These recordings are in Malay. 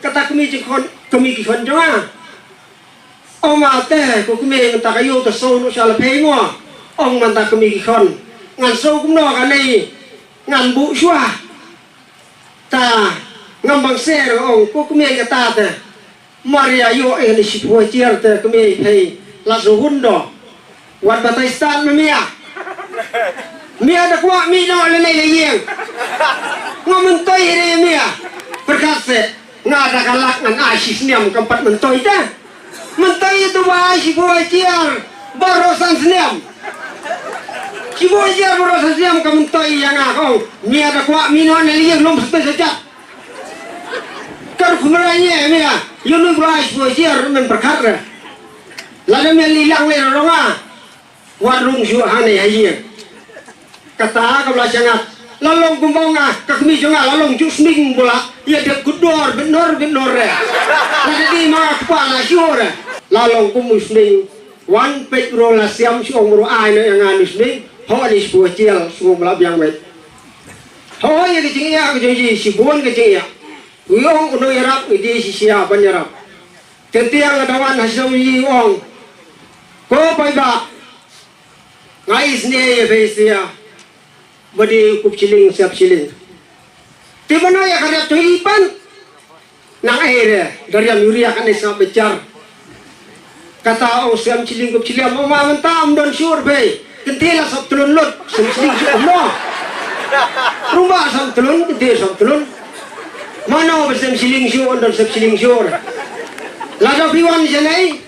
kata kami kikon jangan ông mà té của kami người ta kayu ta sâu nó sao là phê mua ông mà ta kami kikon ngàn sâu cũng nó cái này ngàn bụ xua ta ngam bằng xe rồi ông của kami người ta té Maria yo ini si puai tiar te kami phê là số hun đóวันบัตรสตาร์มันเมียตะกว่ามีน้อยเลยในเยี่ยงงอมันต่อยเลยเมียประกาศเสร็จงาตะกันลักงันอาชีสเนียมกำปัดมันต่อยได้มันต่อยตัวอาชีพวยเจียร์บารอสันสเนียมชีพวยเจียร์บารอสันสเนียมกำมันต่อยยังไงเขาเมียตะกว่ามีน้อยในเยี่ยงลมสเปซจัดการคุมอะไรเนี่ยเมียยูนึกว่าชีพวยเจียร์มันประกาศเลยแล้วเมียลีลังเลยหรอวะwarung jualan ya kata kabla jangat lalong kumbonga kakmi jonga lalong jusning bola ya de gudor benor ya jadi ma kepala syura lalong kumusning wan petro la siam si omro ai no yang anusning ho anis bocil semua melab yang wet ho ya kecing ya keji si bon kecing ya uyong uno yarap idi si siapa yarap ketiang adawan hasil yi wong ko pai ba ngais ni ya besia badi kup ciling siap ciling di mana ya karya tuipan nang air dari yang yuri akan isa becar kata siap ciling kup ciling mau mentam don syur be kentila sab telun lut ciling no rumah sab telun kentila sab telun mana bersem ciling syur don sab ciling syur lada piwan jenai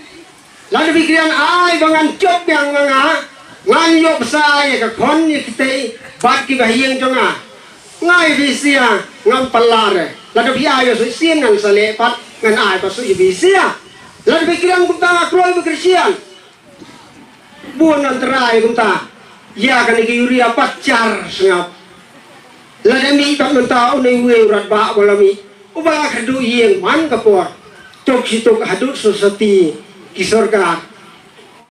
lada pikiran ai bangan cop yang nganga ngan yok sai ka kon ni kite bat ki bahieng jonga ngai visia ngam palare la do pia yo sien ngan sale pat ngan ai pa su visia la do pikiran kunta kroi bekrisian buon antrai kunta ya kan ki yuria pacar sengap la de mi ta kunta unai we urat ba bolami ubala khadu yeng man kapor tok sitok hadut susati ki sorga